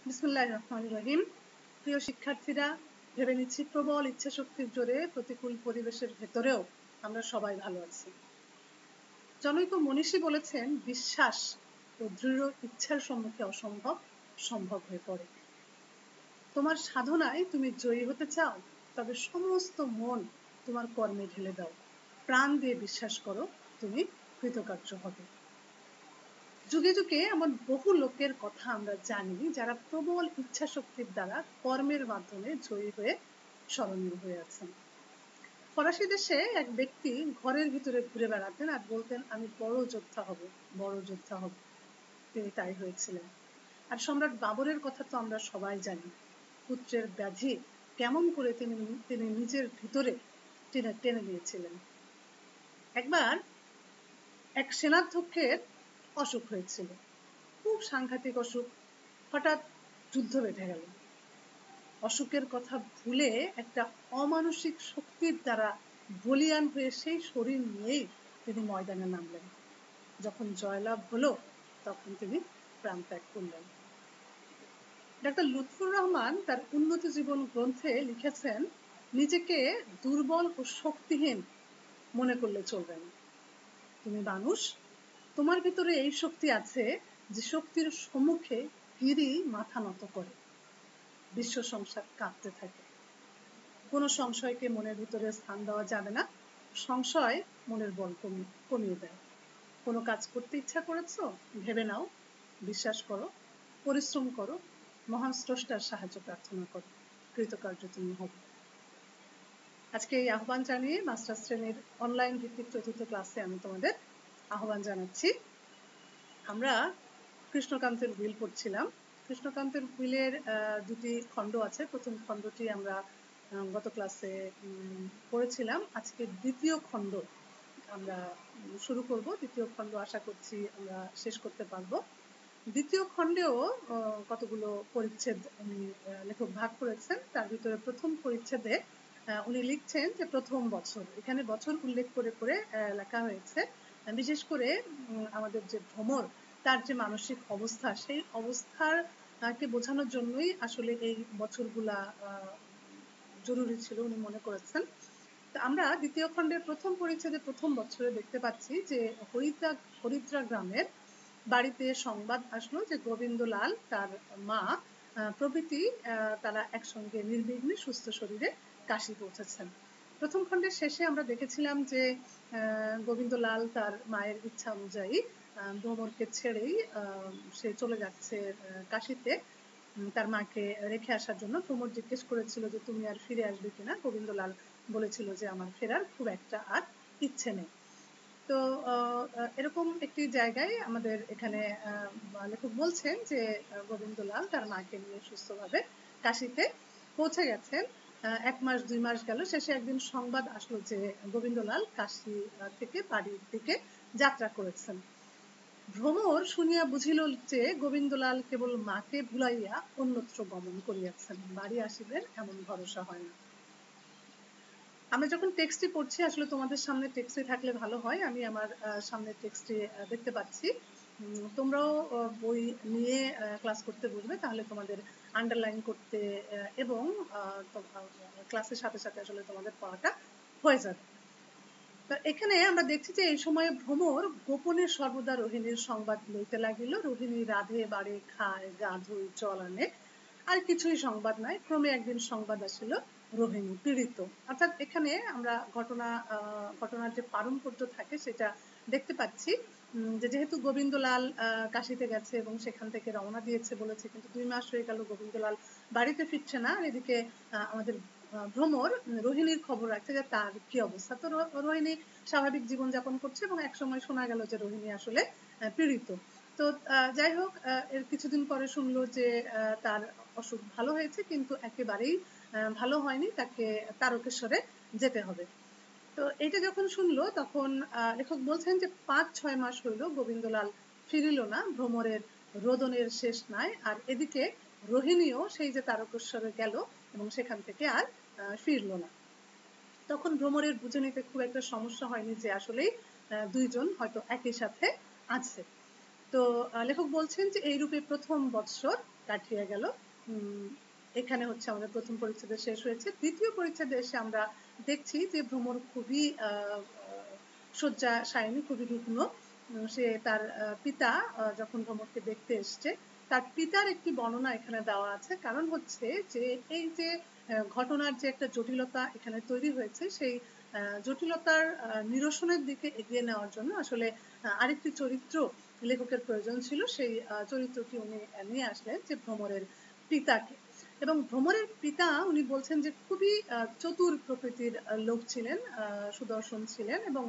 বিসমিল্লাহির রহমানির রহিম। প্রিয় শিক্ষার্থীরা, ভেবে নিচ্ছি প্রবল ইচ্ছা শক্তির জোরে প্রতিকূল পরিবেশের ভেতরেও আমরা সবাই ভালো আছি। জনৈক মনীষী বলেছেন, বিশ্বাস ও দৃঢ় ইচ্ছার সম্মুখে অসম্ভব সম্ভব হয়ে পড়ে। তোমার সাধনায় তুমি জয়ী হতে চাও, তবে সমস্ত মন তোমার কর্মে ঢেলে দাও। প্রাণ দিয়ে বিশ্বাস করো, তুমি কৃতকার্য হবে। যুগে যুগে এমন বহু লোকের কথা আমরা জানি যারা প্রবল ইচ্ছা শক্তির দ্বারা কর্মের মাধ্যমে জয়ী হয়ে স্মরণীয় হয়ে আছেন। ফরাসি দেশে এক ব্যক্তি ঘরের ভিতরে ঘুরে বেড়াতেন আর বলতেন, আমি বড় যোদ্ধা হব, বড় যোদ্ধা হব। তিনি তাই হয়েছিলেন। আর সম্রাট বাবরের কথা তো আমরা সবাই জানি। পুত্রের ব্যাধি কেমন করে তিনি নিজের ভিতরে টেনে নিয়েছিলেন। একবার এক সেনাধ্যক্ষের অসুখ হয়েছিল, খুব সাংঘাতিক অসুখ। হঠাৎ যুদ্ধ বেঁধে গেল। অসুখের কথা ভুলে একটা অমানসিক শক্তির দ্বারা বলিয়ান হয়ে সেই শরীর নিয়েই তিনি ময়দানে নামলেন। যখন জয়লাভ হলো, তখন তিনি প্রাণ ত্যাগ করলেন। ডাক্তার লুৎফর রহমান তার উন্নত জীবন গ্রন্থে লিখেছেন, নিজেকে দুর্বল ও শক্তিহীন মনে করলে চলবে না। তুমি মানুষ, তোমার ভিতরে এই শক্তি আছে যে শক্তির সম্মুখে গিরি মাথা নত করে, বিশ্ব সংসার কাঁপতে থাকে। কোনো সংশয়কে মনের ভিতরে স্থান দেওয়া যাবে না। সংশয় মনের বল কমিয়ে দেয়। কোনো কাজ করতে ইচ্ছা করেছো, ভেবে নাও, বিশ্বাস করো, পরিশ্রম করো, মহান স্রষ্টার সাহায্য প্রার্থনা করো, কৃতকার্য তুমি হবে। আজকে এই আহ্বান জানিয়ে মাস্টার শ্রেণীর অনলাইন ভিত্তিক চতুর্থ ক্লাসে আমি তোমাদের আহ্বান জানাচ্ছি। আমরা কৃষ্ণকান্তের হুইল পড়ছিলাম। কৃষ্ণকান্তের হুইলের দুটি খণ্ড আছে। প্রথম খণ্ডটি আমরা গত ক্লাসে পড়েছিলাম। আজকে দ্বিতীয় খণ্ড আমরা শুরু করব। দ্বিতীয় খণ্ড আশা করছি আমরা শেষ করতে পারবো। দ্বিতীয় খণ্ডেও কতগুলো পরিচ্ছেদ উনি লেখক ভাগ করেছেন। তার ভিতরে প্রথম পরিচ্ছেদে উনি লিখছেন যে প্রথম বছর, এখানে বছর উল্লেখ করে করে লেখা হয়েছে। বিশেষ করে আমাদের যে ভ্রমর, তার যে মানসিক অবস্থা, সেই অবস্থাকে বোঝানোর জন্যই আসলে এই বছরগুলা জরুরি ছিল উনি মনে করেছেন। আমরা দ্বিতীয় খণ্ডের প্রথম পরিচ্ছেদে প্রথম বছরে দেখতে পাচ্ছি যে হরিদ্রা গ্রামের বাড়িতে সংবাদ আসলো যে গোবিন্দলাল, তার মা প্রভৃতি তারা একসঙ্গে নির্বিঘ্নে সুস্থ শরীরে কাশী পৌঁছেছেন। প্রথম খণ্ডের শেষে আমরা দেখেছিলাম যে গোবিন্দলাল তার মায়ের ইচ্ছা অনুযায়ী ভ্রমরকে ছেড়েই সে চলে যাচ্ছে কাশীতে তার মাকে রেখে আসার জন্য। ভ্রমর জিজ্ঞেস করেছিল যে তুমি আর ফিরে আসবে কিনা। গোবিন্দলাল বলেছিল যে আমার ফেরার খুব একটা আর ইচ্ছে নেই। তো এরকম একটি জায়গায় আমাদের এখানে লেখক বলছেন যে গোবিন্দলাল তার মাকে নিয়ে সুস্থভাবে কাশীতে পৌঁছে গেছেন। 1 মাস 2 মাস গেল, শেষে একদিন সংবাদ আসলো যে গোবিন্দলাল কাশী থেকে বাড়ির দিকে যাত্রা করেছেন। ভ্রমর শুনিয়া বুঝিল যে গোবিন্দলাল কেবল মাকে ভুলাইয়া অন্যত্র গমন করিয়াছেন, বাড়ি আসিবেন এমন ভরসা হয় না। আমরা যখন টেক্সটটি পড়ছি, আসলে তোমাদের সামনে টেক্সটটি থাকলে ভালো হয়। আমি আমার সামনে টেক্সটটি দেখতে পাচ্ছি। তোমরাও বই নিয়ে ক্লাস করতে বসবে, তাহলে তোমাদের আন্ডারলাইন করতে এবং ক্লাসের সাথে সাথে আসলে তোমাদের পড়াটা হয়ে যাবে। এখানে আমরা দেখছি যে এই সময়ে ভ্রমর গোপনে সর্বদা রোহিণীর সংবাদ লইতে লাগিল। রোহিণী রাধে বাড়ে, খায়, গা ধুই, জল আনে, আর কিছুই সংবাদ নাই। ক্রমে একদিন সংবাদ আসিল রোহিণী পীড়িত। অর্থাৎ এখানে আমরা ঘটনার যে পারম্পর্য থাকে সেটা দেখতে পাচ্ছি যে যেহেতু গোবিন্দলাল কাশীতে গেছে এবং সেখান থেকে রওনা দিয়েছে বলেছে, কিন্তু 2 মাস হয়ে গেল গোবিন্দলাল বাড়িতে ফিরছে না। আর এদিকে আমাদের ভ্রমর রোহিণীর খবর রাখছে যে তার কি অবস্থা। তো রোহিণী স্বাভাবিক জীবনযাপন করছে এবং একসময় শোনা গেল যে রোহিণী আসলে পীড়িত। তো যাই হোক, এর কিছুদিন পরে শুনলো যে তার অসুখ ভালো হয়েছে, কিন্তু একেবারেই ভালো হয়নি, তাকে তারকেশ্বরে যেতে হবে। তো এটা যখন শুনলো, তখন লেখক বলছেন যে 5-6 মাস হইল গোবিন্দলাল ফিরিল না। ভ্রমরের রোদনের শেষ নাই। আর এদিকে রোহিণীও সেই যে তারকেশ্বরে গেল এবং সেখান থেকে আর ফিরল না। তখন ভ্রমরের বুঝে নিতে খুব একটা সমস্যা হয়নি যে আসলেই দুইজন হয়তো একই সাথে আছে। তো লেখক বলছেন যে এইরূপে প্রথম বৎসর কাটিয়ে গেল। এখানে হচ্ছে আমাদের প্রথম পরিচ্ছেদে শেষ হয়েছে। দ্বিতীয় পরিচ্ছেদে এসে আমরা দেখছি যে ভ্রমর খুবই শয্যাশায়িনী, খুবই রুগ্ন। সে তার পিতা যখন ভ্রমরকে দেখতে এসছে, তার পিতার একটি বর্ণনা এখানে দেওয়া আছে। কারণ হচ্ছে যে এই যে ঘটনার যে একটা জটিলতা এখানে তৈরি হয়েছে, সেই জটিলতার নিরসনের দিকে এগিয়ে নেওয়ার জন্য আসলে আরেকটি চরিত্র লেখকের প্রয়োজন ছিল। সেই চরিত্রটি উনি নিয়ে আসলেন, যে ভ্রমরের পিতাকে। এবং ভ্রমরের পিতা উনি বলছেন যে খুবই চতুর প্রকৃতির লোক ছিলেন, সুদর্শন ছিলেন, এবং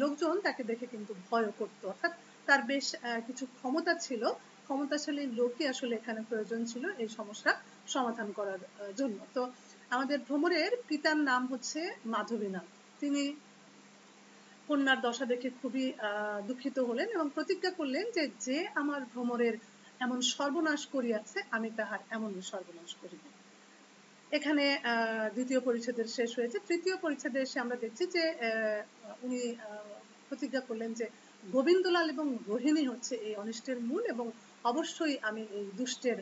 লোকজন তাকে দেখে কিন্তু ভয়ও করতো। অর্থাৎ তার বেশ কিছু ক্ষমতা ছিল। ক্ষমতাশালী লোকই আসলে এখানে প্রয়োজন ছিল এই সমস্যা সমাধান করার জন্য। তো আমাদের ভ্রমরের পিতার নাম হচ্ছে মাধবীনাথ। তিনি কন্যার দশা দেখে খুবই দুঃখিত হলেন এবং প্রতিজ্ঞা করলেন যে যে আমার ভ্রমরের এমন সর্বনাশ করিয়াছে, আমি তাহার এমনই সর্বনাশ করিব। এখানে দ্বিতীয় পরিচ্ছেদের শেষ হয়েছে। তৃতীয় পরিচ্ছেদে এসে আমরা দেখছি যে উনি প্রতিজ্ঞা করলেন যে গোবিন্দলাল এবং রোহিণী হচ্ছে এই অনিষ্টের মূল, এবং অবশ্যই আমি এই দুষ্টের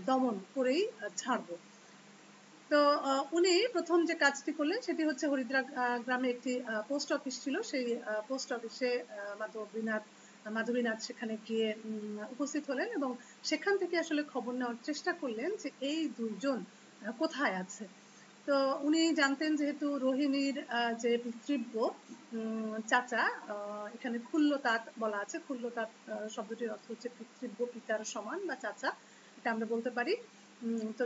দমন করেই ছাড়ব। তো উনি প্রথম যে কাজটি করলেন সেটি হচ্ছে হরিদ্রা গ্রামে একটি পোস্ট অফিস ছিল। সেই পোস্ট অফিসে মাধবীনাথ সেখানে গিয়ে উপস্থিত হলেন এবং সেখান থেকে আসলে খবর নেওয়ার চেষ্টা করলেন যে এই দুইজন কোথায় আছে। তো উনি জানতেন যেহেতু রোহিণীর যে পিতৃব্য চাচা, এখানে খুল্লতাত বলা আছে। খুল্লতাত শব্দটির অর্থ হচ্ছে পিতৃব্য, পিতার সমান বা চাচা, এটা আমরা বলতে পারি। তো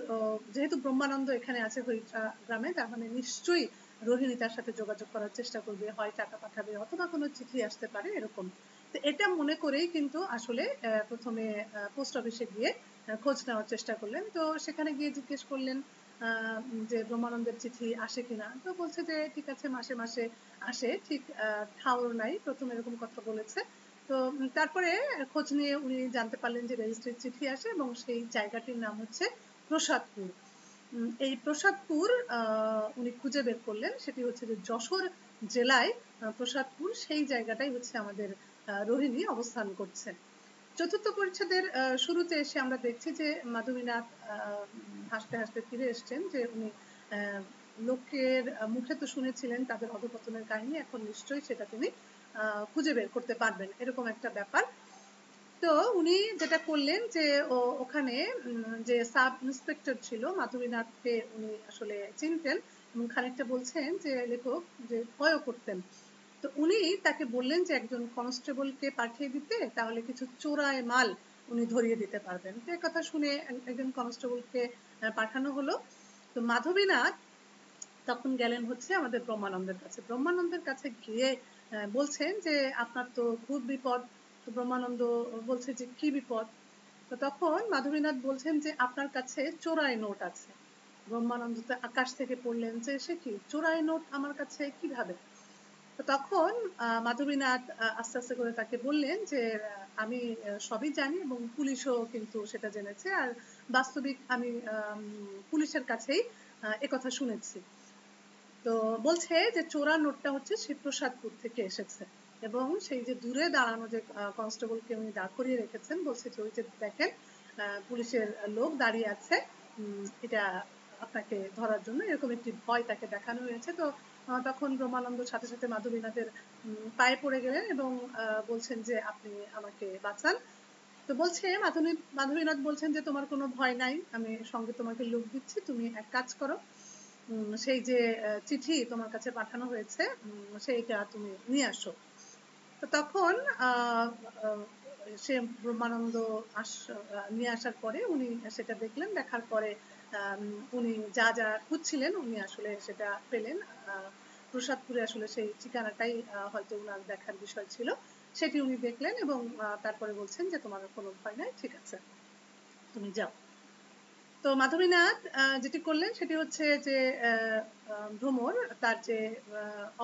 যেহেতু ব্রহ্মানন্দ এখানে আছে হরিদ্রা গ্রামে, তার মানে নিশ্চয়ই রোহিণী তার সাথে যোগাযোগ করার চেষ্টা করবে, হয় টাকা পাঠাবে অথবা কোনো চিঠি আসতে পারে, এরকম। তো এটা মনে করেই কিন্তু আসলে প্রথমে পোস্ট অফিসে গিয়ে খোঁজ নেওয়ার চেষ্টা করলেন। তো সেখানে গিয়ে জিজ্ঞেস করলেন যে ব্রহ্মানন্দের চিঠি আসে কিনা। তো বলছে যে ঠিক আছে, মাসে মাসে আসে, ঠিক ঠাউর নাই, প্রথম এরকম কথা বলেছে। তো তারপরে খোঁজ নিয়ে উনি জানতে পারলেন যে রেজিস্ট্রির চিঠি আসে এবং সেই জায়গাটির নাম হচ্ছে প্রসাদপুর। এই প্রসাদপুর উনি খুঁজে বের করলেন, সেটি হচ্ছে যে যশোর জেলায় প্রসাদপুর, সেই জায়গাটাই হচ্ছে আমাদের রোহিণী অবস্থান করছে। চতুর্থ পরিচ্ছেদের শুরুতে এসে আমরা দেখছি যে মাধবীনাথ হাসতে হাসতে ফিরে এসছেন, যে উনি লোকের মুখে তো শুনেছিলেন তাদের অধঃপতনের কাহিনী, এখন নিশ্চয়ই সেটা তিনি খুঁজে বের করতে পারবেন, এরকম একটা ব্যাপার। তো উনি যেটা করলেন যে ওখানে যে সাব ইন্সপেক্টর ছিল মাধবীনাথকে উনি আসলে চিনতেন এবং খানিকটা বলছেন যে লেখক যে ভয়ও করতেন। তো উনি তাকে বললেন যে একজন কনস্টেবলকে পাঠিয়ে দিতে, তাহলে কিছু চোরাই মাল উনি ধরিয়ে দিতে পারবেন। তো কথা শুনে একজন কনস্টেবলকে পাঠানো হলো। তো মাধবীনাথ তখন গেলেন হচ্ছে আমাদের ব্রহ্মানন্দের কাছে। ব্রহ্মানন্দের কাছে গিয়ে বলছেন যে আপনার তো খুব বিপদ। তো ব্রহ্মানন্দ বলছে যে কি বিপদ। তো তখন মাধবীনাথ বলছেন যে আপনার কাছে চোরাই নোট আছে। ব্রহ্মানন্দ তো আকাশ থেকে পড়লেন যে সে কি, চোরাই নোট আমার কাছে কিভাবে। তো তখন মাধবীনাথ আস্তে আস্তে করে তাকে বললেন যে আমি সবই জানি এবং পুলিশও কিন্তু সেটা জেনেছে, আর বাস্তবিক আমি পুলিশের কাছেই একথা শুনেছি। তো বলছে যে চোরা নোটটা হচ্ছে শিবপ্রসাদপুর থেকে এসেছে, এবং সেই যে দূরে দাঁড়ানো যে কনস্টেবলকে উনি দাঁড় করিয়ে রেখেছেন, বলছে যে ওই যে দেখেন পুলিশের লোক দাঁড়িয়ে আছে, এটা আপনাকে ধরার জন্য, এরকম একটি ভয় তাকে দেখানো হয়েছে। তো তখন ব্রহ্মানন্দ সাথে সাথে মাধবীনাথের পায়ে পড়ে গেলেন এবং বলছেন যে আপনি আমাকে বাঁচান। তো বলছে মাধবীনাথ বলছেন যে তোমার কোনো ভয় নাই, আমি সঙ্গে তোমাকে লোক দিচ্ছি, তুমি এক কাজ করো, সেই যে চিঠি তোমার কাছে পাঠানো হয়েছে সেইটা তুমি নিয়ে আসো। তো তখন সে ব্রহ্মানন্দ নিয়ে আসার পরে উনি সেটা দেখলেন, দেখার পরে উনি যা যা খুঁজছিলেন উনি আসলে সেটা পেলেন। প্রসাদপুরে আসলে সেই ঠিকানাটাই হয়তো উনার দেখার বিষয় ছিল, সেটি উনি দেখলেন এবং তারপরে বলছেন যে তোমার কোনো ভয় নাই, ঠিক আছে তুমি যাও। তো মাধবীনাথ যেটি করলেন সেটি হচ্ছে যে ভ্রমর তার যে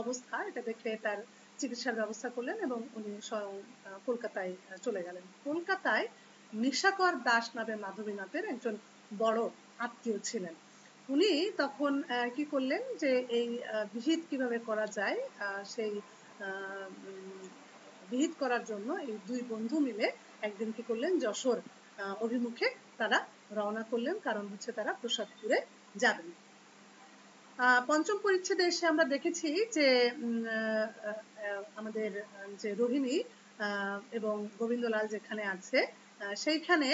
অবস্থা এটা দেখে তার চিকিৎসার ব্যবস্থা করলেন এবং উনি স্বয়ং কলকাতায় চলে গেলেন। কলকাতায় নিশাকর দাস নামে মাধবীনাথের একজন বড় আত্মীয় ছিলেন। উনি তখন কি করলেন যে এই বিহিত কিভাবে করা যায় সেই বিহিত করার জন্য এই দুই বন্ধু মিলে একদিন কি করলেন, যশোর অভিমুখে তারা রওনা করলেন, কারণ হচ্ছে তারা প্রসাদপুরে যাবেন। পঞ্চম পরিচ্ছেদে এসে আমরা দেখেছি যে আমাদের যে রোহিণী এবং গোবিন্দলাল যেখানে আছে সেইখানে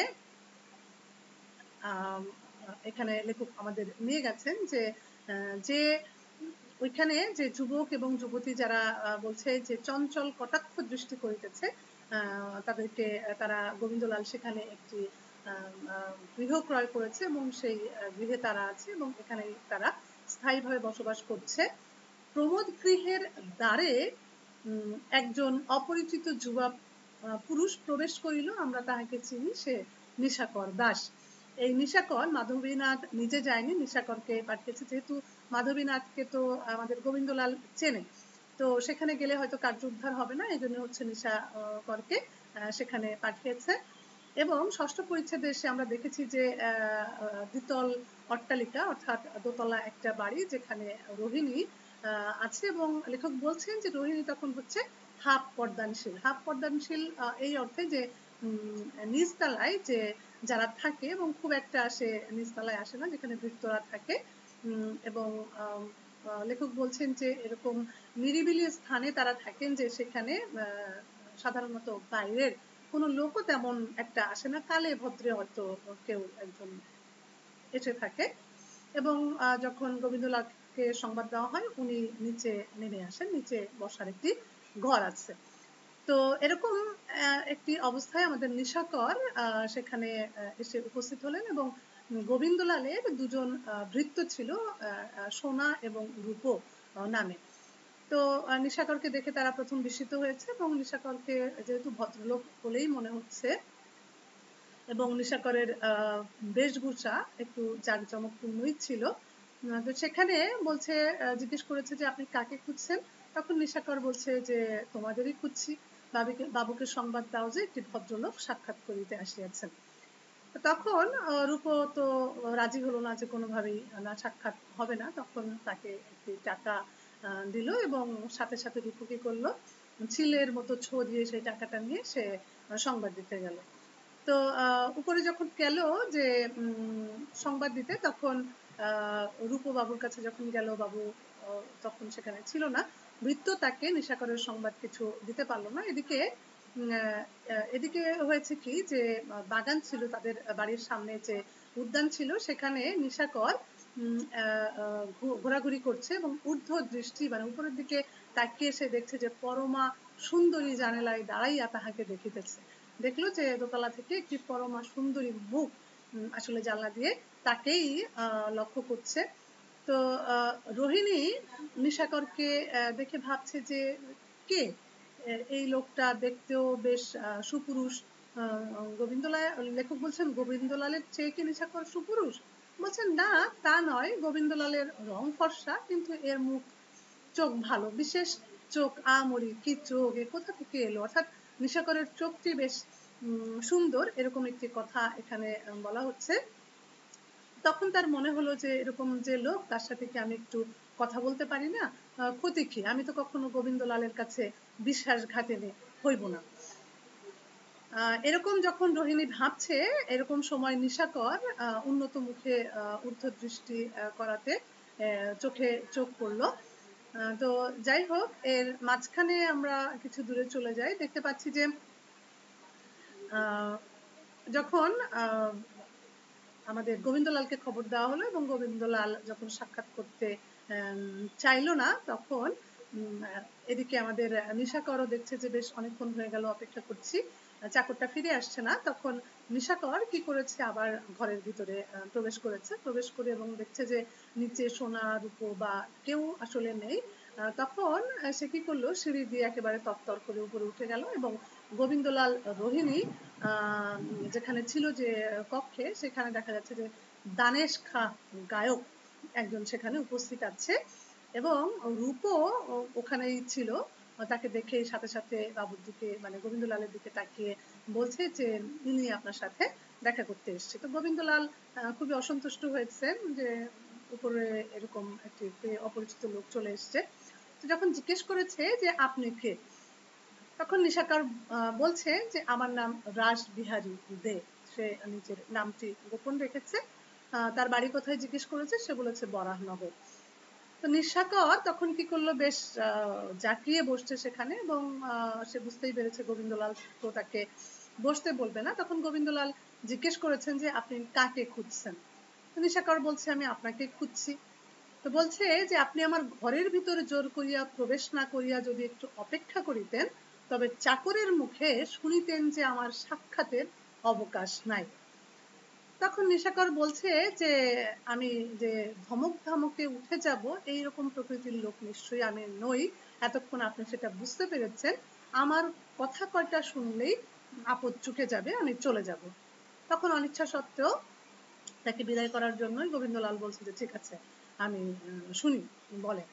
এখানে লেখক আমাদের নিয়ে গেছেন যে যে ওইখানে যে যুবক এবং যুবতী যারা বলছে যে চঞ্চল কটাক্ষ দৃষ্টি করিতেছে, তাদেরকে তারা গোবিন্দলাল সেখানে একটি গৃহ ক্রয় করেছে এবং সেই গৃহে তারা আছে এবং এখানে তারা স্থায়ীভাবে বসবাস করছে। প্রমোদ গৃহের দ্বারে একজন অপরিচিত যুবা পুরুষ প্রবেশ করিল, আমরা তাহাকে চিনি, সে নিশাকর দাস। এই নিশাকর, মাধবীনাথ নিজে যায়নি, নিশাকরকে পাঠিয়েছে, যেহেতু মাধবীনাথকে তো আমাদের গোবিন্দলাল চেনে, তো সেখানে গেলে হয়তো কার্য উদ্ধার হবে না, এই জন্য হচ্ছে নিশাকরকে সেখানে পাঠিয়েছে। এবং ষষ্ঠ পরিচ্ছেদে এসে আমরা দেখেছি যে দ্বিতল অট্টালিকা অর্থাৎ দোতলা একটা বাড়ি যেখানে রোহিণী আছে এবং লেখক বলছেন যে রোহিণী তখন হচ্ছে হাফ পর্দানশীল। হাফ পর্দানশীল এই অর্থে যে নিচতলায় যে যারা থাকে এবং খুব একটা সে নিচতলায় আসে না, যেখানে ভৃত্যরা থাকে, এবং লেখক বলছেন যে এরকম নিরিবিলি স্থানে তারা থাকেন যে সেখানে সাধারণত বাইরের কোনো লোকও তেমন একটা আসে না, কালে ভদ্রে হয়তো কেউ একজন এসে থাকে। এবং যখন গোবিন্দলালকে সংবাদ দেওয়া হয় উনি নিচে নেমে আসেন, নিচে বসার একটি ঘর আছে। তো এরকম একটি অবস্থায় আমাদের নিশাকর সেখানে এসে উপস্থিত হলেন এবং গোবিন্দলালের দুজন ভৃত্য ছিল, সোনা এবং রূপ নামে। তো নিশাকরকে দেখে তারা প্রথম বিস্মিত হয়েছে এবং নিশাকরকে যেহেতু ভদ্রলোক বলেই মনে হচ্ছে এবং নিশাকরের বেশভূষা একটু জাঁকজমকপূর্ণই ছিল, তো সেখানে বলছে, জিজ্ঞেস করেছে যে আপনি কাকে খুঁজছেন? তখন নিশাকর বলছে যে তোমাদেরই খুঁজছি, বাবুকে সংবাদ দাও যে একটি ভদ্রলোক সাক্ষাৎ করিতে আসিয়াছেন। তখন রূপ তো রাজি হলো না যে কোনোভাবেই না, সাক্ষাৎ হবে না। তখন তাকে একটি টাকা দিল এবং সাথে সাথে রূপ কি করলো, ছিলের মতো ছো দিয়ে সেই টাকাটা নিয়ে সে সংবাদ দিতে গেল। তো উপরে যখন গেল যে সংবাদ দিতে, তখন রূপ বাবুর কাছে যখন গেল, বাবু তখন সেখানে ছিল না, ভৃত্য তাকে নিশাকরের সংবাদ কিছু দিতে পারলো না। এদিকে হয়েছে কি যে বাগান ছিল তাদের বাড়ির সামনে, যে উদ্যান ছিল, সেখানে নিশাকর ঘোরাঘুরি করছে এবং ঊর্ধ্ব দৃষ্টি মানে উপরের দিকে তাকিয়ে সে দেখছে যে পরমা সুন্দরী জানালায় দাঁড়াইয়া তাহাকে দেখিতেছে। দেখলো যে দোতলা থেকে একটি পরমা সুন্দরী মুখ আসলে জানলা দিয়ে তাকেই লক্ষ্য করছে। তো রোহিণী নিশাকরকে দেখে ভাবছে যে কে এই লোকটা, দেখতেও বেশ সুপুরুষ। গোবিন্দলাল, লেখক বলছেন গোবিন্দলালের চেয়ে কি নিশাকর সুপুরুষ? বলছেন না, তা নয়, গোবিন্দলালের রং ফর্সা, কিন্তু এর মুখ চোখ ভালো, বিশেষ চোখ, আমরি কি চোখ, এ কোথা থেকে এলো, অর্থাৎ নিশাকরের চোখটি বেশ সুন্দর, এরকম একটি কথা এখানে বলা হচ্ছে। তখন তার মনে হলো যে এরকম যে লোক, তার সাথে কি আমি একটু কথা বলতে পারি না, ক্ষতি কি, আমি তো কখনো গোবিন্দলালের কাছে বিশ্বাসঘাতিনী হইব না। এরকম যখন রোহিণী ভাবছে, এরকম সময় নিশাকর উন্নত মুখে ঊর্ধ্ব দৃষ্টি করাতে চোখে চোখ পড়লো। তো যাই হোক, এর মাঝখানে আমরা কিছু দূরে চলে যাই, দেখতে পাচ্ছি যে যখন আমাদের গোবিন্দলালকে খবর দেওয়া হলো এবং গোবিন্দলাল যখন সাক্ষাৎ করতে চাইলো না, তখন এদিকে আমাদের নিশাকরও দেখছে যে বেশ অনেকক্ষণ হয়ে গেল অপেক্ষা করছি, চাকরটা ফিরে আসছে না। তখন নিশাকর কি করেছে, আবার ঘরের ভিতরে প্রবেশ করে এবং দেখছে যে নিচে সোনা রূপ বা কেউ আসলে নেই। তখন সে কি করলো, সিঁড়ি দিয়ে একেবারে তরতর করে উপরে উঠে গেল এবং গোবিন্দলাল রোহিণী যেখানে ছিল যে কক্ষে, সেখানে দেখা যাচ্ছে যে দানেশ খা গায়ক একজন সেখানে উপস্থিত আছে এবং রূপও ওখানেই ছিল। তাকে দেখে সাথে সাথে বাবুর দিকে মানে গোবিন্দলালের দিকে তাকিয়ে বলছে যে ইনি আপনার সাথে দেখা করতে এসছে। তো গোবিন্দলাল খুবই অসন্তুষ্ট হয়েছেন যে উপরে এরকম একটি অপরিচিত লোক চলে এসছে। তো যখন জিজ্ঞেস করেছে যে আপনি কে, তখন নিশাকর বলছে যে আমার নাম রাসবিহারী দে। সে নিজের নামটি গোপন রেখেছে। তার বাড়ি কোথায় জিজ্ঞেস করেছে, সে বলেছে বরাহনগর। তো নিশাকর তখন কি করলো, বেশ জাঁকিয়ে বসছে সেখানে, এবং সে বুঝতেই পেরেছে গোবিন্দলাল তো তাকে বসতে বলবে না। তখন গোবিন্দলাল জিজ্ঞেস করেছেন যে আপনি কাকে খুঁজছেন? নিশাকর বলছে আমি আপনাকে খুঁজছি। তো বলছে যে আপনি আমার ঘরের ভিতরে জোর করিয়া প্রবেশ না করিয়া যদি একটু অপেক্ষা করিতেন, তবে চাকরের মুখে শুনিতেন যে আমার সাক্ষাতের অবকাশ নাই। তখন নিশাকর বলছে যে আমি যে ধমক ধমকে উঠে যাব এইরকম প্রকৃতির লোক নিশ্চয়ই আমি নই, এতক্ষণ আপনি সেটা বুঝতে পেরেছেন। আমার কথা কয়টা শুনলেই আপদ চুকে যাবে, আমি চলে যাব। তখন অনিচ্ছা সত্ত্বেও তাকে বিদায় করার জন্যই গোবিন্দলাল বলছে যে ঠিক আছে, আমি শুনি, বলে।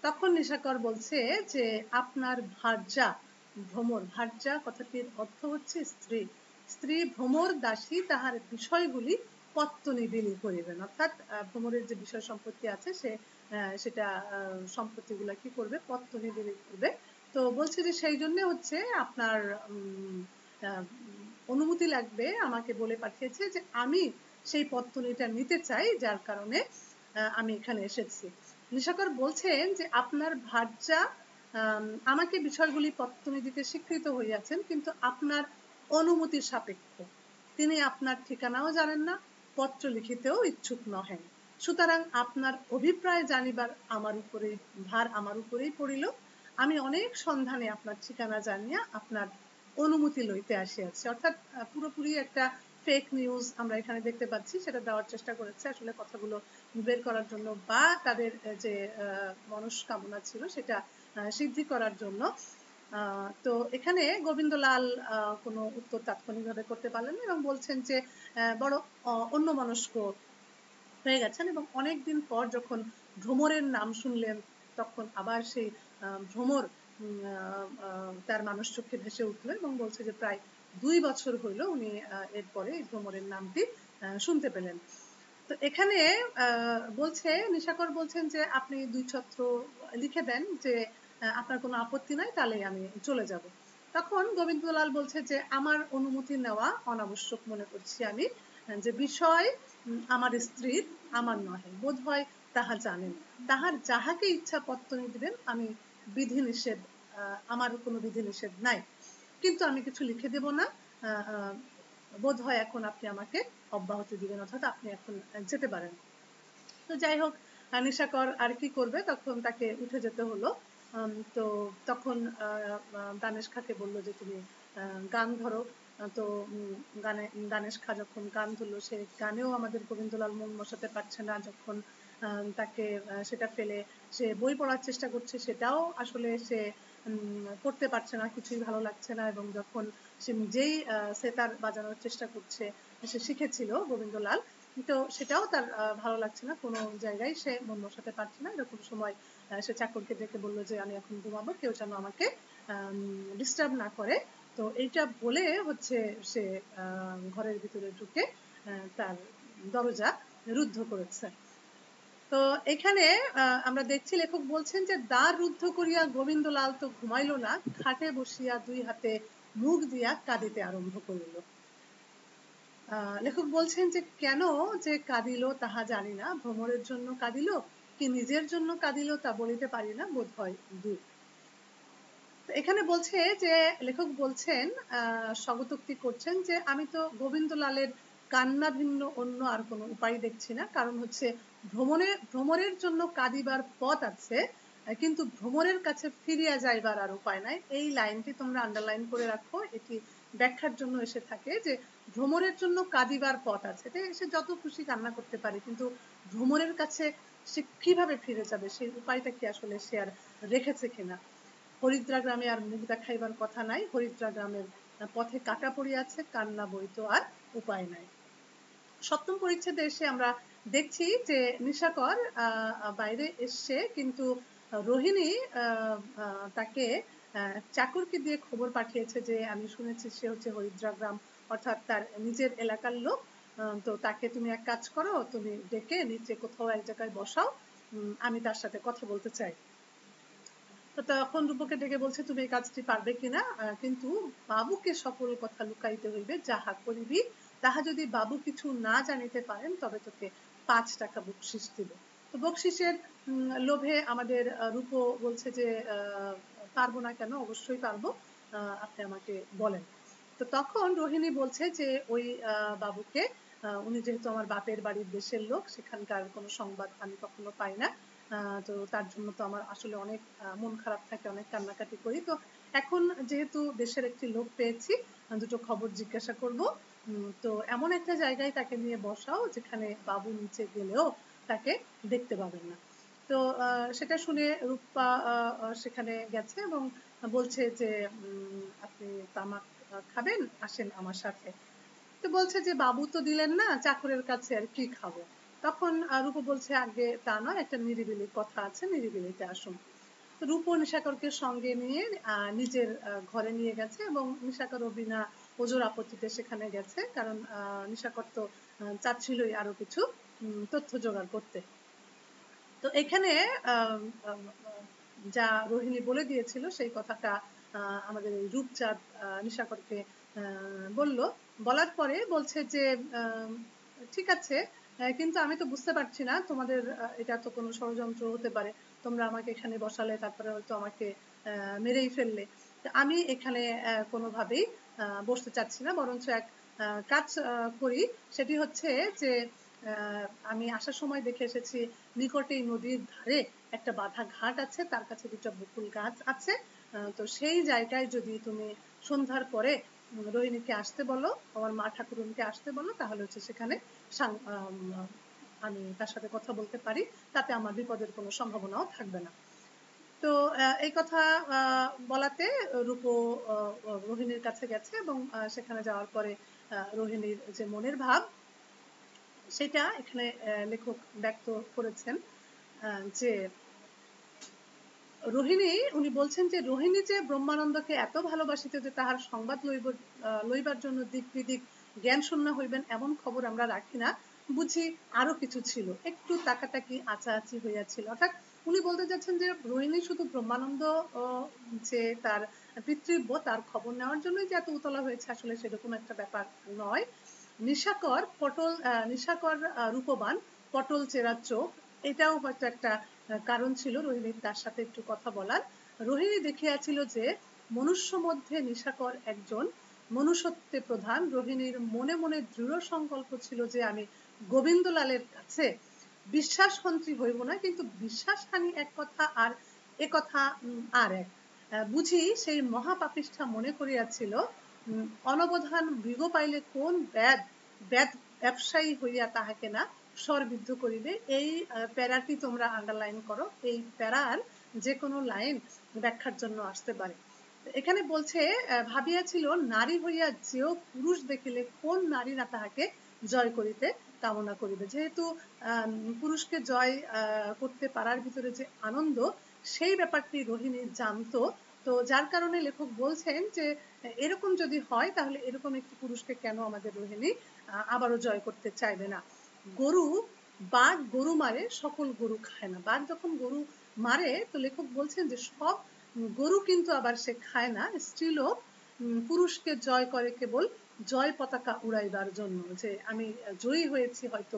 তখন নিশাকর বলছে যে আপনার ভার্যা ভ্রমর, ভার্যা কথাটির অর্থ হচ্ছে স্ত্রী, স্ত্রী ভ্রমর দাসী তাহার বিষয়গুলি পত্তনি বিলি করিবেন, অর্থাৎ ভ্রমরের যে বিষয় সম্পত্তি আছে সেটা সম্পত্তিগুলা কি করবে, পত্তনি বিলি করবে। তো বলছে যে সেই জন্য হচ্ছে আপনার অনুমতি লাগবে, আমাকে বলে পাঠিয়েছে যে আমি সেই পত্তনিটা নিতে চাই, যার কারণে আমি এখানে এসেছি। নিশাকর বলছেন যে আপনার ভার্যা আমাকে বিষয়গুলি পত্তনি দিতে স্বীকৃত হইয়াছেন, কিন্তু আপনার অনুমতি সাপেক্ষ। তিনি আপনার ঠিকানাও জানেন না, পত্র লিখিতেও ইচ্ছুক নহেন। সুতরাং আপনার অভিপ্রায় জানিবার আমার উপরে ভার আমার উপরেই পড়িল। আমি অনেক সন্ধানে আপনার ঠিকানা জানিয়া আপনার অনুমতি লইতে আসিয়াছি। অর্থাৎ পুরোপুরি একটা ফেক নিউজ আমরা এখানে দেখতে পাচ্ছি, সেটা দেওয়ার চেষ্টা করেছে আসলে কথাগুলো বের করার জন্য, বা তাদের যে মনস্কামনা ছিল সেটা সিদ্ধি করার জন্য। তো এখানে গোবিন্দলাল কোনো উত্তর তাৎক্ষণিকভাবে করতে পারলেন না, এবং বলছেন যে বড় অন্যমনস্ক হয়ে গেছেন, এবং অনেকদিন পর যখন ভ্রমরের নাম শুনলেন তখন আবার সেই ভ্রমর তার মানুষ চক্ষে ভেসে উঠলো, এবং বলছে যে প্রায় 2 বছর হইল উনি এরপরে ভ্রমরের নামটি শুনতে পেলেন। তো এখানে বলছে নিশাকর বলছেন যে আপনি 2 ছত্র লিখে দেন যে আপনার কোনো আপত্তি নাই, তাহলে আমি চলে যাব। তখন গোবিন্দলাল বলছে যে আমার অনুমতি নেওয়া অনাবশ্যক মনে করছি আমি, যে বিষয় আমার স্ত্রীর, আমার নহে, বোধ হয় তাহা জানেন। তাহার যাহাকে ইচ্ছা পত্তনি দিবেন, আমি বিধি নিষেধ, আমার কোনো বিধি নিষেধ নাই, কিন্তু আমি কিছু লিখে দেব না। বোধ হয় এখন আপনি আমাকে অব্যাহতি দিবেন, অর্থাৎ আপনি এখন যেতে পারেন। তো যাই হোক, নিশাকর আর কি করবে, তখন তাকে উঠে যেতে হলো। তো তখন দানেশ খাঁকে বললো যে তুমি গান ধরো। তো দানেশ খাঁ যখন গান ধরলো, সে গানেও আমাদের গোবিন্দলাল মন বসাতে পারছে না। যখন তাকে সেটা ফেলে সে বই পড়ার চেষ্টা করছে, সেটাও আসলে সে করতে পারছে না, কিছুই ভালো লাগছে না। এবং যখন সে নিজেই সেতার বাজানোর চেষ্টা করছে, সে শিখেছিল গোবিন্দলাল, তো সেটাও তার ভালো লাগছে না, কোনো জায়গায় সে মন বসাতে পারছে না। এরকম সময় সে চাকরকে ডেকে বললো যে আমি এখন ঘুমাবো, কেউ যেন আমাকে ডিস্টার্ব না করে। তো এইটা বলে হচ্ছে সে ঘরের ভিতরে ঢুকে তার দরজা রুদ্ধ করেছে। তো এখানে আমরা দেখছি লেখক বলছেন যে দ্বার রুদ্ধ করিয়া গোবিন্দলাল তো ঘুমাইল না, খাটে বসিয়া 2 হাতে মুখ দিয়া কাঁদিতে আরম্ভ করিল। লেখক বলছেন যে কেন যে কাঁদিল তাহা জানি না, ভ্রমরের জন্য কাঁদিল কি নিজের জন্য কাঁদিল তা বলিতে পারি না, বোধ হয় 2। এখানে বলছে যে লেখক বলছেন স্বগতোক্তি করছেন যে আমি তো গোবিন্দলালের কান্না ভিন্ন অন্য আর কোনো উপায় দেখছি না, কারণ হচ্ছে ভ্রমরের জন্য কাঁদিবার পথ আছে, কিন্তু ভ্রমরের কাছে ফিরিয়া যাইবার আর উপায় নাই। এই লাইনটি তোমরা আন্ডারলাইন করে রাখো, এটি ব্যাখ্যার জন্য এসে থাকে যে ভ্রমরের জন্য কাঁদিবার পথ আছে, সে যত খুশি কান্না করতে পারে, কিন্তু ভ্রমরের কাছে সে কিভাবে ফিরে যাবে, সেই উপায়টা কি আসলে সে আর রেখেছে কিনা। হরিদ্রা গ্রামে আর মুখ দেখাইবার কথা নাই, হরিদ্রা গ্রামের পথে কাটা পড়িয়াছে, কান্না বইতো আর উপায় নাই। সপ্তম পরিচ্ছেদে এসে আমরা দেখছি যে নিশাকর বাইরে এসছে, কিন্তু রোহিণী তাকে চাকরকে দিয়ে খবর পাঠিয়েছে যে আমি শুনেছি সে হচ্ছে হরিদ্রা গ্রাম, অর্থাৎ তার নিজের এলাকার লোক। তো তাকে তুমি এক কাজ করো, তুমি ডেকে নিচে কোথাও এক জায়গায় বসাও, আমি তার সাথে কথা বলতে চাই। তো তখন রূপকে ডেকে বলছে তুমি এই কাজটি পারবে কিনা, কিন্তু বাবুকে সকল কথা লুকাইতে হইবে, যাহা করিবি তাহা যদি বাবু কিছু না জানিতে পারেন তবে তোকে 5 টাকা বকশিস দিব। তো বকশিসের লোভে আমাদের রূপ বলছে যে পারবো না কেন, অবশ্যই পারবো, আপনি আমাকে বলেন। তো তখন রোহিণী বলছে যে ওই বাবুকে, উনি যেহেতু আমার বাপের বাড়ির দেশের লোক, সেখানকার কোনো সংবাদ আমি কখনো পাই না, তো তার জন্য তো আমার আসলে অনেক মন খারাপ থাকে, অনেক কান্নাকাটি করি। তো এখন যেহেতু দেশের একটি লোক পেয়েছি, দুটো খবর জিজ্ঞাসা করব, তো এমন একটা জায়গায় তাকে নিয়ে বসাও যেখানে বাবু নিচে গেলেও তাকে দেখতে পাবেন না। তো সেটা শুনে রূপা সেখানে গেছে এবং বলছে যে আপনি তামাক খাবেন, আসেন আমার সাথে। তো বলছে যে বাবু তো দিলেন না, চাকরের কাছে আর কি খাবো। তখন রূপ বলছে আগে তা নয়, একটা নিরিবিলি কথা আছে, নিরিবিলিতে আসুন। রূপ নিশাকরকে সঙ্গে নিয়ে নিজের ঘরে নিয়ে গেছে এবং নিশাকরও বিনা ওজোর আপত্তিতে সেখানে গেছে, কারণ নিশাকর তো চাচ্ছিলই আরো কিছু তথ্য জোগাড় করতে। তো এখানে যা রোহিণী বলে দিয়েছিল সেই কথাটা আমাদের এই রূপচাঁদ নিশাকরকে বলল। বলার পরে বলছে যে ঠিক আছে, কিন্তু আমি তো বুঝতে পারছি না, তোমাদের এটা তো কোনো ষড়যন্ত্র হতে পারে, তোমরা আমাকে এখানে বসালে তারপরে হয়তো আমাকে মেরেই ফেললে। আমি এখানে কোনোভাবেই বসতে চাচ্ছি না, বরঞ্চ এক কাজ করি, সেটি হচ্ছে যে আমি আসার সময় দেখে এসেছি নিকটেই নদীর ধারে একটা বাঁধা ঘাট আছে, তার কাছে দুটো বকুল গাছ আছে, তো সেই জায়গায় যদি তুমি সন্ধ্যার পরে রোহিণীকে আসতে বলো, আমার মা ঠাকুরনকে আসতে বলো, তাহলে হচ্ছে সেখানে আমি তার সাথে কথা বলতে পারি, তাতে আমার বিপদের কোনো সম্ভাবনাও থাকবে না। তো এই কথা বলাতে রূপ রোহিণীর কাছে গেছে এবং সেখানে যাওয়ার পরে রোহিণীর যে মনের ভাব সেটা এখানে লেখক ব্যক্ত করেছেন, যে রোহিণী, উনি বলছেন যে রোহিণী যে ব্রহ্মানন্দকে এত ভালোবাসিত যে তাহার সংবাদ লইবার জন্য দিক বিদিক জ্ঞান শূন্য হইবেন এমন খবর আমরা রাখি না, বুঝি আরো কিছু ছিল, একটু তাকাতাকি আচাআচি হইয়াছিল। অর্থাৎ উনি বলতে যাচ্ছেন যে রোহিণী শুধু ব্রহ্মানন্দ যে তার পিতৃব্য তার খবর নেওয়ার জন্যই যে এত উতলা হয়েছে, আসলে সেরকম একটা ব্যাপার নয়। নিশাকর রূপবান, পটল চেরা চোখ, এটাও হয়তো একটা কারণ ছিল রোহিণীর তার সাথে একটু কথা বলার। রোহিণী দেখিয়াছিল যে মনুষ্য মধ্যে নিশাকর একজন মনুষ্যত্বে প্রধান। রোহিণীর মনে মনে দৃঢ় সংকল্প ছিল যে আমি গোবিন্দলালের কাছে বিশ্বাসমন্ত্রী হইব না, কিন্তু বিশ্বাসহানি এক কথা আর এ কথা আর এক। বুঝি সেই মহাপাপিষ্ঠা মনে করিয়াছিল অনবধান মৃগ পাইলে কোন ব্যবসায়ী হইয়া তাহাকে না স্বরবিদ্ধ করিবে। এই প্যারাটি তোমরা আন্ডারলাইন করো, এই প্যারার যে কোনো লাইন ব্যাখ্যার জন্য আসতে পারে। এখানে বলছে ভাবিয়াছিল নারী হইয়া যেও পুরুষ দেখিলে কোন নারী না তাহাকে জয় করিতে কামনা করিবে। যেহেতু পুরুষকে জয় করতে পারার ভিতরে যে আনন্দ, সেই ব্যাপারটি রোহিণী জানতো। তো যার কারণে লেখক বলছেন যে এরকম যদি হয় তাহলে এরকম একটি পুরুষকে কেন আমাদের রোহিণী আবারও জয় করতে চাইবে না। বাঘ গরু মারে, সকল গরু খায় না। বাঘ যখন গরু মারে তো লেখক বলছেন যে সব গরু কিন্তু আবার সে খায় না। স্ত্রীলোক পুরুষকে জয় করে কেবল জয় পতাকা উড়াইবার জন্য, যে আমি জয়ী হয়েছি, হয়তো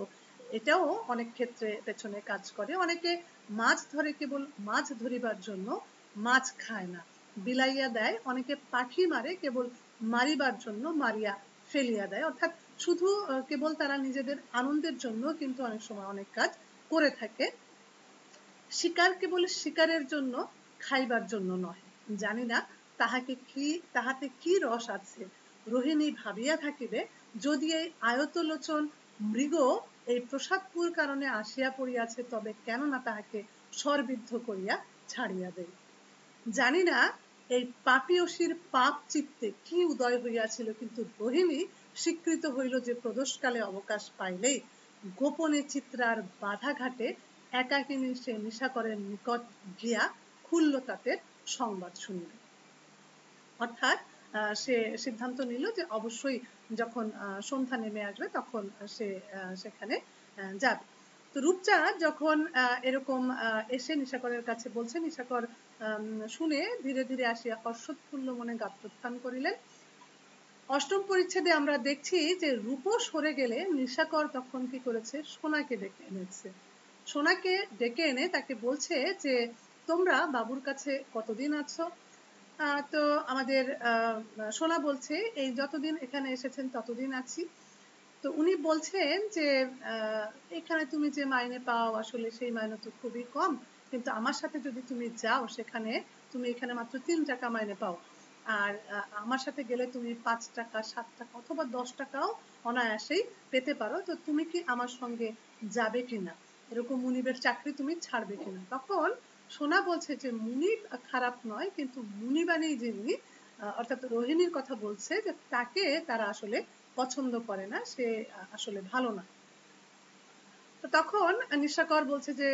এটাও অনেক ক্ষেত্রে পেছনে কাজ করে। অনেকে মাছ ধরে কেবল মাছ ধরিবার জন্য, মাছ খায় না, বিলাইয়া দেয়। অনেকে পাখি মারে কেবল মারিবার জন্য, মারিয়া ফেলিয়া দেয়। অর্থাৎ শুধু কেবল তারা নিজেদের আনন্দের জন্য কিন্তু অনেক সময় অনেক কাজ করে থাকে। শিকার কেবল শিকারের জন্য, খাইবার জন্য নয়। জানি না তাহাতে কি রস আছে। রোহিণী ভাবিয়া থাকিবে, যদি এই আয়তলোচন মৃগ এই প্রসাদপুর কারণে আসিয়া পড়িয়াছে, তবে কেন না তাহাকে স্বরবিদ্ধ করিয়া ছাড়িয়া দেয়। জানি না এই পাপিয়সীর পাপ চিত্তে কি উদয় হইয়াছিল, কিন্তু রোহিণী স্বীকৃত হইল যে প্রদোষকালে অবকাশ পাইলেই গোপনে চিত্রার বাধা ঘাটে একাকিনী সে নিশাকরের নিকট গিয়া খুলল তাতে সংবাদ শুনিবে। অর্থাৎ সে সিদ্ধান্ত নিল যে অবশ্যই যখন সন্ধ্যা নেমে আসবে তখন সে সেখানে যাবে। তো রূপচাঁদ যখন এরকম এসে নিশাকরের কাছে বলছে, নিশাকর শুনে ধীরে ধীরে আসিয়া হর্ষোৎফুল্ল মনে গাত্রোত্থান করিলেন। অষ্টম পরিচ্ছেদে আমরা দেখছি যে রূপ সরে গেলে নিশাকর তখন কি করেছে, সোনাকে ডেকে এনেছে। সোনাকে ডেকে এনে তাকে বলছে যে তোমরা বাবুর কাছে কতদিন আছো? তো আমাদের সোনা বলছে এই যতদিন এখানে এসেছেন ততদিন আছি। তো উনি বলছেন যে এখানে তুমি যে মাইনে পাও আসলে সেই মাইনে তো খুবই কম, কিন্তু আমার সাথে যদি তুমি যাও সেখানে তুমি এখানে মাত্র 3 টাকা মাইনে পাও, আর আমার সাথে গেলে তুমি 5 টাকা 7 টাকা অথবা 10 টাকাও অনায়াসেই পেতে পারো। তো তুমি কি আমার সঙ্গে যাবে কিনা, এরকম মুনিবের চাকরি তুমি ছাড়বে কিনা? তখন সোনা বলছে যে মুনিব খারাপ নয়, কিন্তু মুনিবানী যিনি অর্থাৎ রোহিণীর কথা বলছে, যে তাকে তারা আসলে পছন্দ করে না, সে আসলে ভালো না। তো তখন নিশাকর বলছে যে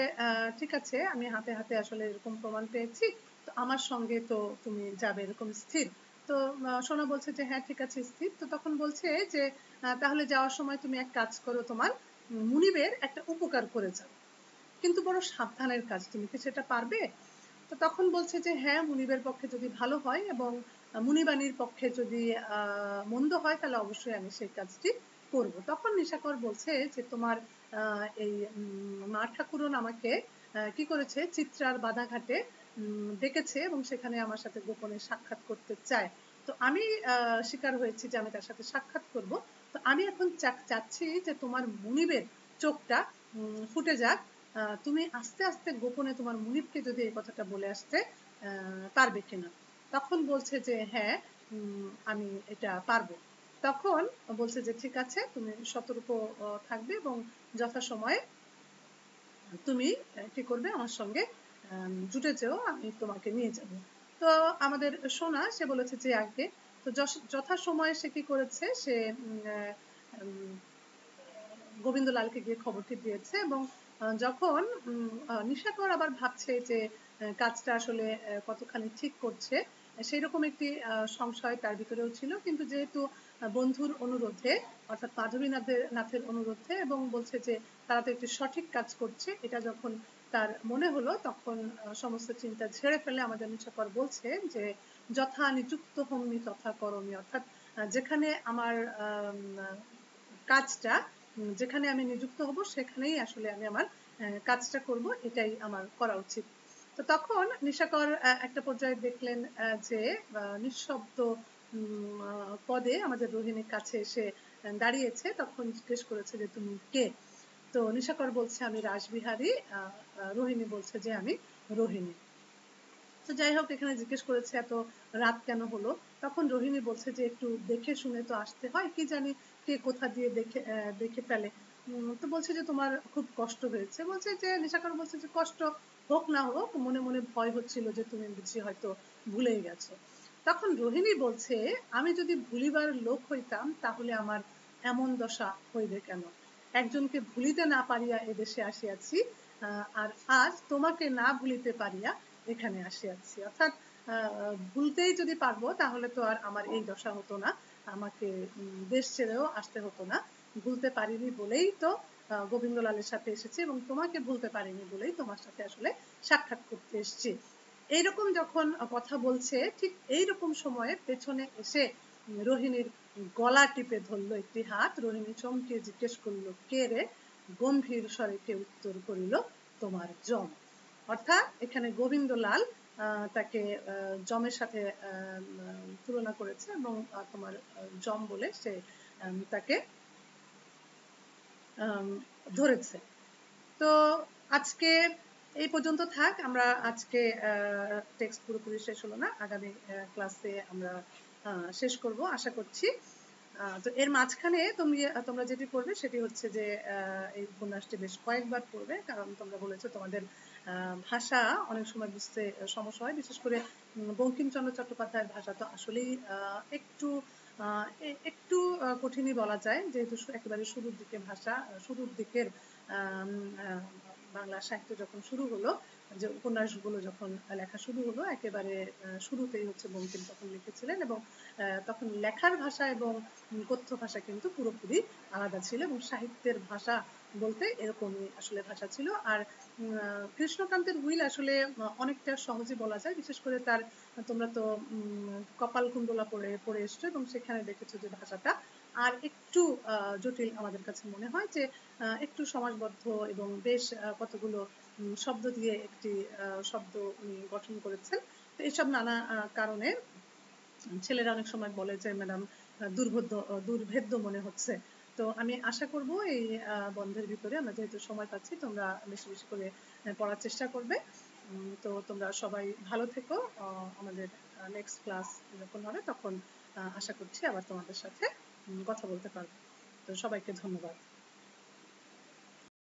ঠিক আছে, আমি হাতে হাতে আসলে এরকম প্রমাণ পেয়েছি, তো আমার সঙ্গে তো তুমি যাবে এরকম স্থির? তো সোনা বলছে যে হ্যাঁ ঠিক আছে স্থির। তো তখন বলছে যে তাহলে যাওয়ার সময় তুমি এক কাজ করো, তোমার মুনিবের একটা উপকার করে যাও, কিন্তু বড় সাবধানের কাজ, তুমি কি সেটা পারবে? তো তখন বলছে যে হ্যাঁ, মুনিবের পক্ষে যদি ভালো হয় এবং মুনিবাণীর পক্ষে যদি মন্দ হয় তাহলে অবশ্যই আমি সেই কাজটি করব। তখন নিশাকর বলছে যে তোমার এই মা ঠাকুরন আমাকে কি করেছে, চিত্রার বাধাঘাটে ডেকেছে এবং সেখানে আমার সাথে গোপনে সাক্ষাৎ করতে চায়। তো আমি স্বীকার হয়েছি যে আমি তার সাথে সাক্ষাৎ করব। তো আমি এখন চাচ্ছি যে তোমার মুনিবের চোখটা ফুটে যাক, তুমি আস্তে আস্তে গোপনে তোমার মুনিবকে যদি এই কথাটা বলে আসতে পারবে কিনা? তখন বলছে যে হ্যাঁ, আমি এটা পারবো। তখন বলছে যে ঠিক আছে, তুমি সতর্ক থাকবে এবং যথাসময়ে তুমি কি করবে, আমার সঙ্গে জুটে যেও, আমি তোমাকে নিয়ে যাব। তো আমাদের সোনা সে বলেছে যে আগে। তো যথাসময়ে সে কি করেছে, সে গোবিন্দলালকে গিয়ে খবরটি দিয়েছে এবং যখন নিশাকর আবার ভাবছে যে কাজটা আসলে কতখানি ঠিক করছে, সেই রকম একটি সংশয় তার ভিতরেও ছিল, কিন্তু যেহেতু বন্ধুর অনুরোধে অর্থাৎ মাধবীনাথের অনুরোধে এবং বলছে যে তারা তো একটি সঠিক কাজ করছে, এটা যখন তার মনে হলো, তখন সমস্ত চিন্তা ঝেড়ে ফেলে আমাদের নিশাকর বলছে যে যথা নিযুক্ত হম্মি তথা করমি, অর্থাৎ যেখানে আমার কাজটা, যেখানে আমি নিযুক্ত হব সেখানেই আসলে আমি আমার কাজটা করব, এটাই আমার করা উচিত। তো তখন নিশাকর একটা পর্যায়ে দেখলেন যে নিঃশব্দ পদে আমাদের রোহিণীর কাছে এসে দাঁড়িয়েছে। তখন জিজ্ঞেস করেছে যে তুমি কে? তো নিশাকর বলছে আমি রাসবিহারী। রোহিণী বলছে যে আমি রোহিণী। তো যাই হোক, এখানে জিজ্ঞেস করেছে এত রাত কেন হলো? তখন রোহিণী বলছে যে একটু দেখে শুনে তো আসতে হয়, কি জানি কে কোথা দিয়ে দেখে ফেলে। তো বলছে যে তোমার খুব কষ্ট হয়েছে। বলছে যে নিশাকর বলছে যে কষ্ট হোক না হোক, মনে মনে ভয় হচ্ছিল যে তুমি বুঝি হয়তো ভুলেই গেছো। তখন রোহিণী বলছে আমি যদি ভুলিবার লোক হইতাম তাহলে আমার এমন দশা হইবে কেন? একজনকে ভুলিতে না পারিয়া এদেশে আসিয়াছি, আর আজ তোমাকে না ভুলিতে পারিয়া এখানে আসিয়াছি। অর্থাৎ ভুলতেই যদি পারবো তাহলে তো আর আমার এই দশা হতো না, আমাকে দেশ ছেড়েও আসতে হতো না। ভুলতে পারিনি বলেই তো গোবিন্দলালের সাথে এসেছি এবং তোমাকে ভুলতে পারিনি বলেই তোমার সাথে আসলে সাক্ষাৎ করতে এসেছি। এইরকম যখন কথা বলছে, ঠিক এইরকম সময়ে পেছনে এসে রোহিণীর গলা টিপে ধরলো একটি হাত। রোহিণী চমকে জিজ্ঞেস করলো কে রে? গম্ভীর স্বরে কে উত্তর করিল তোমার জম। অর্থাৎ এখানে গোবিন্দলাল তাকে জমের সাথে তুলনা করেছে এবং তোমার জম বলে সে তাকে ধরেছে। তো আজকে এই পর্যন্ত থাক। আমরা আজকে টেক্সট পুরোপুরি শেষ হলো না, আগামী ক্লাসে আমরা শেষ করব আশা করছি। তো এর মাঝখানে তোমরা যেটি করবে সেটি হচ্ছে যে এই উপন্যাসটি বেশ কয়েকবার পড়বে, কারণ তোমরা বলেছো তোমাদের ভাষা অনেক সময় বুঝতে সমস্যা হয়, বিশেষ করে বঙ্কিমচন্দ্র চট্টোপাধ্যায়ের ভাষা তো আসলেই একটু কঠিনই বলা যায়, যেহেতু একেবারে শুরুর দিকে ভাষা, শুরুর দিকের বাংলা সাহিত্য যখন শুরু হলো যে উপন্যাসগুলো যখন লেখা শুরু হলো একেবারে শুরুতেই হচ্ছে বঙ্কিম তখন লিখেছিলেন, এবং তখন লেখার ভাষা এবং কথ্য ভাষা কিন্তু পুরোপুরি আলাদা ছিল, এবং সাহিত্যের ভাষা বলতে এরকমই আসলে ভাষা ছিল। আর কৃষ্ণকান্তের উইল আসলে অনেকটা সহজে বলা যায়, বিশেষ করে তার, তোমরা তো কপাল কুণ্ডলা পড়ে এসছো এবং সেখানে দেখেছো যে ভাষাটা আর একটু জটিল আমাদের কাছে মনে হয়, যে একটু সমাজবদ্ধ এবং বেশ কতগুলো শব্দ দিয়ে একটি শব্দ উনি গঠন করেছেন। তো এইসব নানা কারণে ছেলেরা অনেক সময় বলে যে ম্যাডাম দুর্ভেদ্য মনে হচ্ছে। তো আমি আশা করব এই বন্ধের ভিতরে আমরা যেহেতু সময় পাচ্ছি, তোমরা বেশি বেশি করে পড়ার চেষ্টা করবে। তো তোমরা সবাই ভালো থেকো। আমাদের নেক্সট ক্লাস যখন হবে তখন আশা করছি আবার তোমাদের সাথে কথা বলতে পারবো। তো সবাইকে ধন্যবাদ।